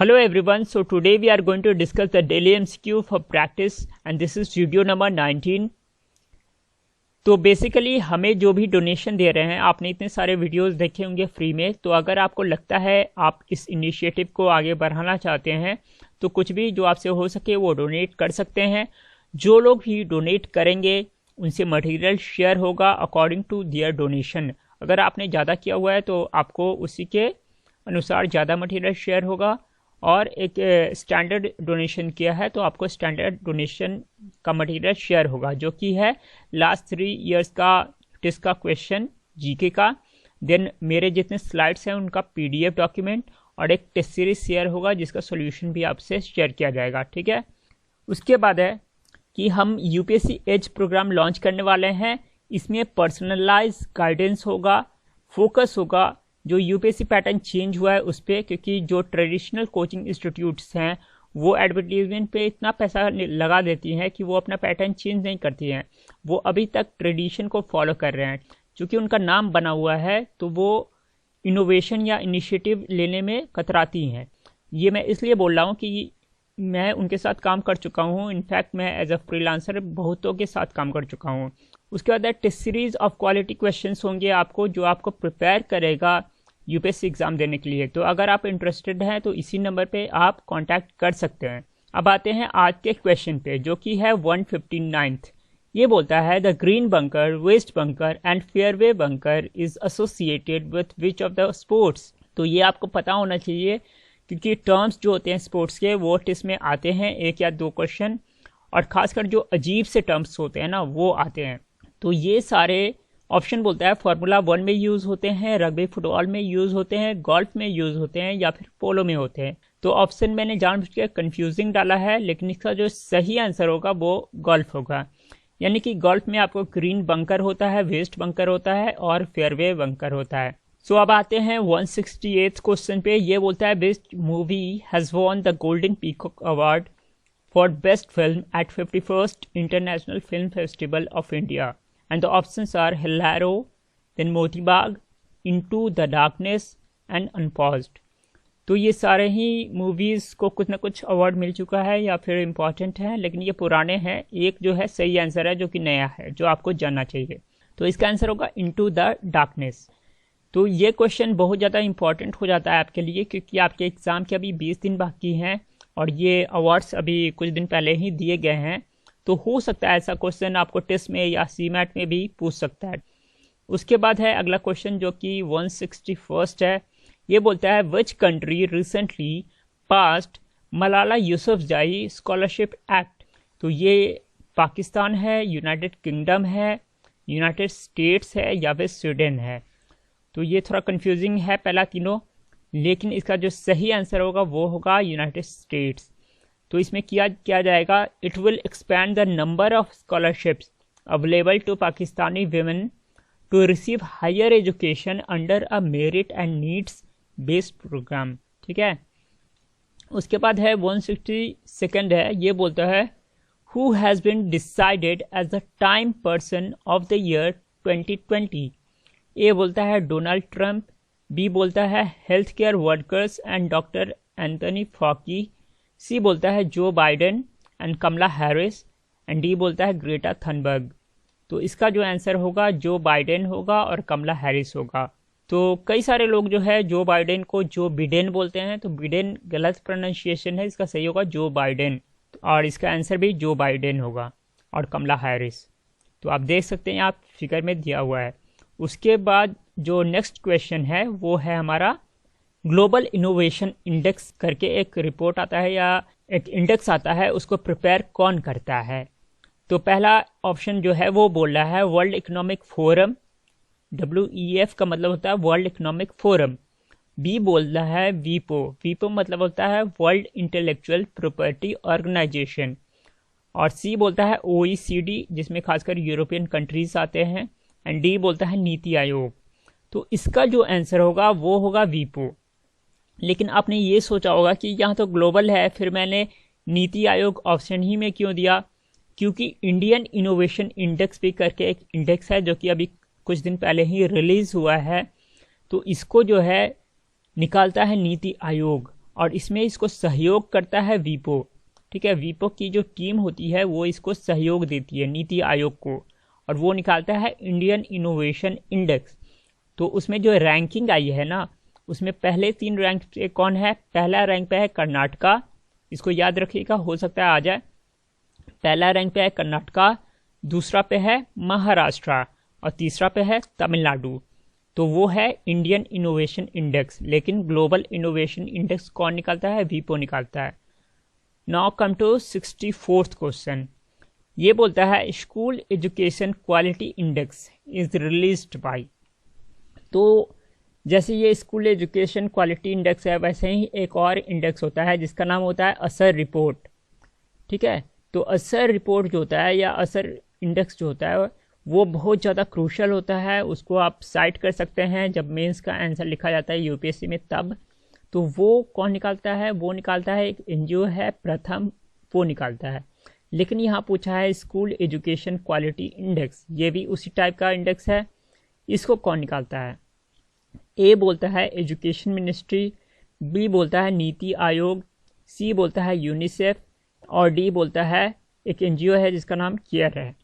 Hello everyone, so today we are going to discuss the daily MCQ for practice and this is video number 19. तो basically हमें जो भी donation दे रहे हैं, आपने इतने सारे वीडियोस देखे होंगे फ्री में, तो अगर आपको लगता है आप इस इनिशिएटिव को आगे बढ़ाना चाहते हैं तो कुछ भी जो आपसे हो सके वो डोनेट कर सकते हैं। जो लोग भी डोनेट करेंगे उनसे मटेरियल शेयर होगा अकॉर्डिंग टू देयर डोनेशन। अगर आपने ज़्यादा किया हुआ है तो आपको उसी के अनुसार ज़्यादा मटेरियल शेयर होगा, और एक स्टैंडर्ड डोनेशन किया है तो आपको स्टैंडर्ड डोनेशन का मटेरियल शेयर होगा, जो कि है लास्ट 3 इयर्स का टेस्ट का क्वेश्चन जीके का, देन मेरे जितने स्लाइड्स हैं उनका पीडीएफ डॉक्यूमेंट और एक टेस्ट सीरीज शेयर होगा जिसका सॉल्यूशन भी आपसे शेयर किया जाएगा। ठीक है, उसके बाद है कि हम यूपीएससी एज प्रोग्राम लॉन्च करने वाले हैं। इसमें पर्सनलाइज गाइडेंस होगा, फोकस होगा जो यूपीएससी पैटर्न चेंज हुआ है उस पर, क्योंकि जो ट्रेडिशनल कोचिंग इंस्टीट्यूट्स हैं वो एडवर्टीजमेंट पे इतना पैसा लगा देती हैं कि वो अपना पैटर्न चेंज नहीं करती हैं। वो अभी तक ट्रेडिशन को फॉलो कर रहे हैं, क्योंकि उनका नाम बना हुआ है तो वो इनोवेशन या इनिशिएटिव लेने में कतराती हैं। ये मैं इसलिए बोल रहा हूँ कि मैं उनके साथ काम कर चुका हूँ, इनफैक्ट मैं एज अ फ्रीलांसर बहुतों के साथ काम कर चुका हूँ। उसके बाद test series of quality questions होंगे आपको, जो आपको प्रिपेयर करेगा यूपीएससी एग्जाम देने के लिए। तो अगर आप इंटरेस्टेड हैं तो इसी नंबर पे आप कांटेक्ट कर सकते हैं। अब आते हैं आज के क्वेश्चन पे, जो कि है 159th। ये बोलता है the green bunker, waste bunker and fairway bunker is associated with which of the sports. तो ये आपको पता होना चाहिए, क्योंकि टर्म्स जो होते हैं स्पोर्ट्स के वो टेस्ट में आते हैं 1 या 2 क्वेश्चन, और खासकर जो अजीब से टर्म्स होते हैं ना वो आते हैं। तो ये सारे ऑप्शन बोलता है फार्मूला 1 में यूज़ होते हैं, रग्बी फुटबॉल में यूज़ होते हैं, गोल्फ में यूज़ होते हैं या फिर पोलो में होते हैं। तो ऑप्शन मैंने जानबूझकर कंफ्यूजिंग डाला है, लेकिन इसका जो सही आंसर होगा वो गोल्फ होगा। यानी कि गोल्फ में आपको ग्रीन बंकर होता है, वेस्ट बंकर होता है और फेयरवे बंकर होता है। सो अब आते हैं 168th क्वेश्चन पे। ये बोलता है best movie has won the golden peacock award for best film at 51st international film festival of India. And the options are Hillaro, then Moti Baag, Into the Darkness and Unpaused। तो ये सारे ही movies को कुछ ना कुछ award मिल चुका है या फिर इम्पॉर्टेंट है, लेकिन ये पुराने हैं। एक जो है सही आंसर है जो कि नया है, जो आपको जानना चाहिए। तो इसका आंसर होगा इनटू द डार्कनेस। तो ये क्वेश्चन बहुत ज़्यादा इंपॉर्टेंट हो जाता है आपके लिए, क्योंकि आपके एग्ज़ाम के अभी 20 दिन बाकी हैं और ये अवार्ड्स अभी कुछ दिन पहले ही दिए गए हैं। तो हो सकता है ऐसा क्वेश्चन आपको टेस्ट में या सीमैट में भी पूछ सकता है। उसके बाद है अगला क्वेश्चन जो कि 161st है। ये बोलता है which country recently passed Malala Yousafzai scholarship act. तो ये पाकिस्तान है, यूनाइटेड किंगडम है, यूनाइटेड स्टेट्स है या फिर स्वीडन है। तो ये थोड़ा कंफ्यूजिंग है पहला तीनों, लेकिन इसका जो सही आंसर होगा वो होगा यूनाइटेड स्टेट्स। तो इसमें किया जाएगा it will expand the number of scholarships available to Pakistani women to receive higher education under a merit and needs based program. ठीक है, उसके बाद है 162nd है। ये बोलता है who has been decided as the time person of the year 2020। A बोलता है डोनाल्ड ट्रंप, बी बोलता है health care workers and doctor Anthony Fauci, C बोलता है Joe Biden and Kamala Harris, and D बोलता है ग्रेटा थनबर्ग। तो इसका जो आंसर होगा जो बाइडेन होगा और कमला हैरिस होगा। तो कई सारे लोग जो है जो बाइडेन को जो बिडेन बोलते हैं, तो बिडेन गलत प्रोनाउंसिएशन है, इसका सही होगा जो बाइडेन, और इसका आंसर भी जो बाइडेन होगा और कमला हैरिस। तो आप देख सकते हैं, आप फिगर में दिया हुआ है। उसके बाद जो नेक्स्ट क्वेश्चन है वो है हमारा ग्लोबल इनोवेशन इंडेक्स करके एक रिपोर्ट आता है या एक इंडेक्स आता है, उसको प्रिपेयर कौन करता है। तो पहला ऑप्शन जो है वो बोल रहा है वर्ल्ड इकोनॉमिक फोरम, WEF का मतलब होता है वर्ल्ड इकोनॉमिक फोरम। बी बोल रहा है वीपो, वीपो मतलब होता है वर्ल्ड इंटेलेक्चुअल प्रॉपर्टी ऑर्गेनाइजेशन, और सी बोलता है OECD जिसमें खासकर यूरोपियन कंट्रीज आते हैं, एंड डी बोलता है नीति आयोग। तो इसका जो आंसर होगा वो होगा वीपो। लेकिन आपने ये सोचा होगा कि यहाँ तो ग्लोबल है, फिर मैंने नीति आयोग ऑप्शन ही में क्यों दिया, क्योंकि इंडियन इनोवेशन इंडेक्स भी करके एक इंडेक्स है जो कि अभी कुछ दिन पहले ही रिलीज़ हुआ है। तो इसको जो है निकालता है नीति आयोग, और इसमें इसको सहयोग करता है वीपो। ठीक है, वीपो की जो टीम होती है वो इसको सहयोग देती है नीति आयोग को, और वो निकालता है इंडियन इनोवेशन इंडेक्स। तो उसमें जो रैंकिंग आई है ना, उसमें पहले 3 रैंक पे कौन है? पहला रैंक पे है कर्नाटका, इसको याद रखिएगा, हो सकता है आ जाए। पहला रैंक पे है कर्नाटका, दूसरा पे है महाराष्ट्र और तीसरा पे है तमिलनाडु। तो वो है इंडियन इनोवेशन इंडेक्स। लेकिन ग्लोबल इनोवेशन इंडेक्स कौन निकालता है? वीपो निकालता है। Now come to 64th question. ये बोलता है school education quality index is released by. तो जैसे ये स्कूल एजुकेशन क्वालिटी इंडेक्स है, वैसे ही एक और इंडेक्स होता है जिसका नाम होता है असर रिपोर्ट। ठीक है, तो असर रिपोर्ट जो होता है या असर इंडेक्स जो होता है वो बहुत ज़्यादा क्रूशल होता है। उसको आप साइट कर सकते हैं जब मेंस का आंसर लिखा जाता है यूपीएससी में तब। तो वो कौन निकालता है? वो निकालता है एक एनजीओ है प्रथम, वो निकालता है। लेकिन यहाँ पूछा है स्कूल एजुकेशन क्वालिटी इंडेक्स, ये भी उसी टाइप का इंडेक्स है, इसको कौन निकालता है? ए बोलता है एजुकेशन मिनिस्ट्री, बी बोलता है नीति आयोग, सी बोलता है यूनिसेफ और डी बोलता है एक एनजीओ है जिसका नाम केयर है।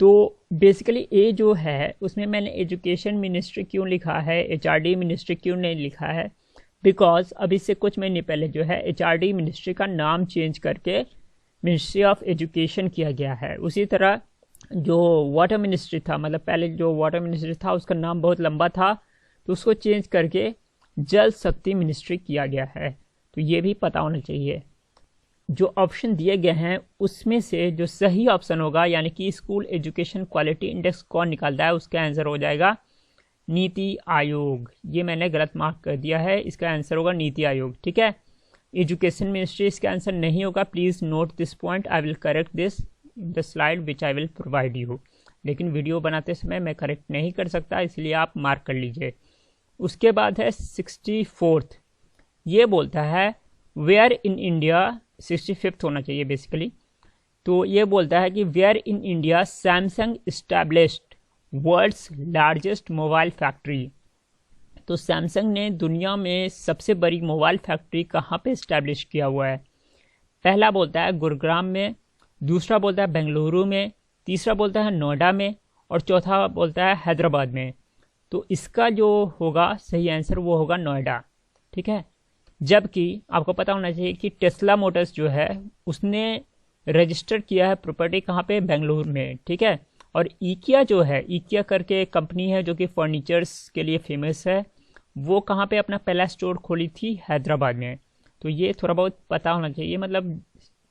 तो बेसिकली ए जो है उसमें मैंने एजुकेशन मिनिस्ट्री क्यों लिखा है, एचआरडी मिनिस्ट्री क्यों नहीं लिखा है? बिकॉज अभी से कुछ महीने पहले जो है एचआरडी मिनिस्ट्री का नाम चेंज करके मिनिस्ट्री ऑफ एजुकेशन किया गया है। उसी तरह जो वाटर मिनिस्ट्री था, मतलब पहले जो वाटर मिनिस्ट्री था उसका नाम बहुत लंबा था, तो उसको चेंज करके जल शक्ति मिनिस्ट्री किया गया है। तो ये भी पता होना चाहिए। जो ऑप्शन दिए गए हैं उसमें से जो सही ऑप्शन होगा, यानी कि स्कूल एजुकेशन क्वालिटी इंडेक्स कौन निकालता है, उसका आंसर हो जाएगा नीति आयोग। ये मैंने गलत मार्क कर दिया है, इसका आंसर होगा नीति आयोग। ठीक है, एजुकेशन मिनिस्ट्री इसका आंसर नहीं होगा। Please note this point, I will correct this in the slide which I will provide you. लेकिन वीडियो बनाते समय मैं करेक्ट नहीं कर सकता, इसलिए आप मार्क कर लीजिए। उसके बाद है 64th। ये बोलता है वेयर इन इंडिया, 65th होना चाहिए बेसिकली। तो ये बोलता है कि where in India Samsung established world's largest mobile factory. तो सैमसंग ने दुनिया में सबसे बड़ी मोबाइल फैक्ट्री कहाँ पे इस्टेब्लिश किया हुआ है? पहला बोलता है गुरुग्राम में, दूसरा बोलता है बेंगलुरु में, तीसरा बोलता है नोएडा में और चौथा बोलता है हैदराबाद में। तो इसका जो होगा सही आंसर वो होगा नोएडा। ठीक है, जबकि आपको पता होना चाहिए कि टेस्ला मोटर्स जो है उसने रजिस्टर किया है प्रॉपर्टी कहाँ पे? बेंगलुरु में। ठीक है, और इकिया जो है, इकिया करके कंपनी है जो कि फर्नीचर्स के लिए फेमस है, वो कहाँ पे अपना पहला स्टोर खोली थी? हैदराबाद में। तो ये थोड़ा बहुत पता होना चाहिए, मतलब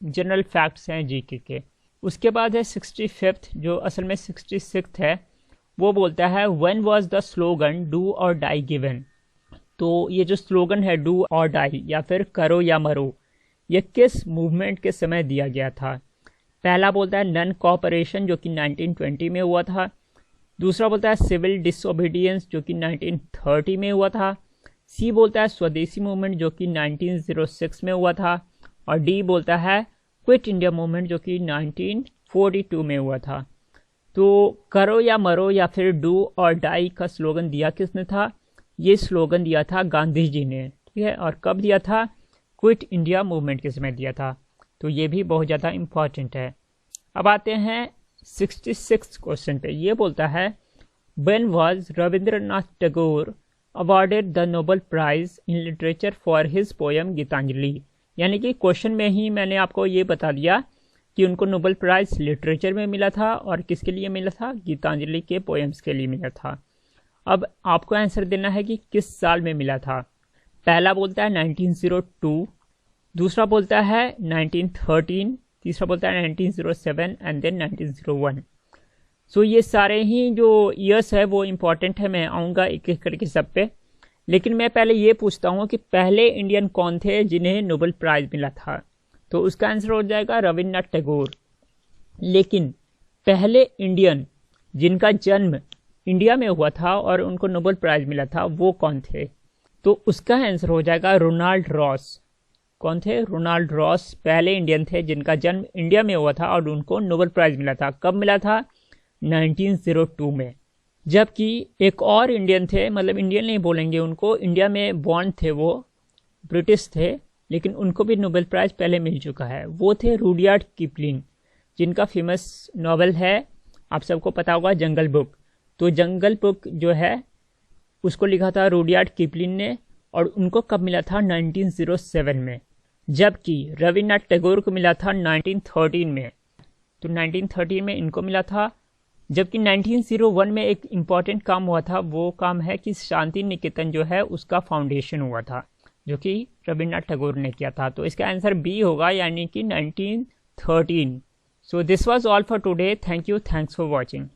जनरल फैक्ट्स हैं जीके के। उसके बाद है 65th, जो असल में 66th है। वो बोलता है when was the slogan do और डाई गिवन। तो ये जो स्लोगन है डू और डाई या फिर करो या मरो, ये किस मूवमेंट के समय दिया गया था? पहला बोलता है नन कोऑपरेशन जो कि 1920 में हुआ था, दूसरा बोलता है सिविल डिसओबीडियंस जो कि 1930 में हुआ था, सी बोलता है स्वदेशी मूवमेंट जो कि 1906 में हुआ था और डी बोलता है क्विट इंडिया मूवमेंट जो कि 1942 में हुआ था। तो करो या मरो या फिर डू और डाई का स्लोगन दिया किसने था? ये स्लोगन दिया था गांधी जी ने। ठीक है, और कब दिया था? क्विट इंडिया मूवमेंट के समय दिया था। तो ये भी बहुत ज़्यादा इम्पॉर्टेंट है। अब आते हैं 66th क्वेश्चन पे। ये बोलता है when was Rabindranath Tagore awarded the Nobel prize in literature for his poem Gitanjali. यानी कि क्वेश्चन में ही मैंने आपको ये बता दिया कि उनको नोबेल प्राइज लिटरेचर में मिला था और किसके लिए मिला था? गीतांजलि के पोएम्स के लिए मिला था। अब आपको आंसर देना है कि किस साल में मिला था। पहला बोलता है 1902, दूसरा बोलता है 1913, तीसरा बोलता है 1907 एंड देन 1901। सो ये सारे ही जो ईयर्स है वो इम्पॉर्टेंट है, मैं आऊँगा एक एक करके सब पे। लेकिन मैं पहले ये पूछता हूँ कि पहले इंडियन कौन थे जिन्हें नोबेल प्राइज़ मिला था? तो उसका आंसर हो जाएगा रविन्द्रनाथ टैगोर। लेकिन पहले इंडियन जिनका जन्म इंडिया में हुआ था और उनको नोबेल प्राइज़ मिला था वो कौन थे? तो उसका आंसर हो जाएगा रोनाल्ड रॉस। कौन थे? रोनाल्ड रॉस पहले इंडियन थे जिनका जन्म इंडिया में हुआ था और उनको नोबेल प्राइज़ मिला था। कब मिला था? 1902 में। जबकि एक और इंडियन थे, मतलब इंडियन नहीं बोलेंगे उनको, इंडिया में बॉर्न थे वो ब्रिटिश थे, लेकिन उनको भी नोबेल प्राइज़ पहले मिल चुका है। वो थे रुडयार्ड किपलिंग, जिनका फेमस नॉवल है, आप सबको पता होगा, जंगल बुक। तो जंगल बुक जो है उसको लिखा था रुडयार्ड किपलिंग ने, और उनको कब मिला था? 1907 में। जबकि रविन्द्रनाथ टैगोर को मिला था 1913 में। तो 1913 में इनको मिला था। जबकि 1901 में एक इम्पॉर्टेंट काम हुआ था, वो काम है कि शांति निकेतन जो है उसका फाउंडेशन हुआ था, जो कि रविन्द्रनाथ टैगोर ने किया था। तो इसका आंसर बी होगा, यानी कि 1913। So this was all for today. Thank you, thanks for watching.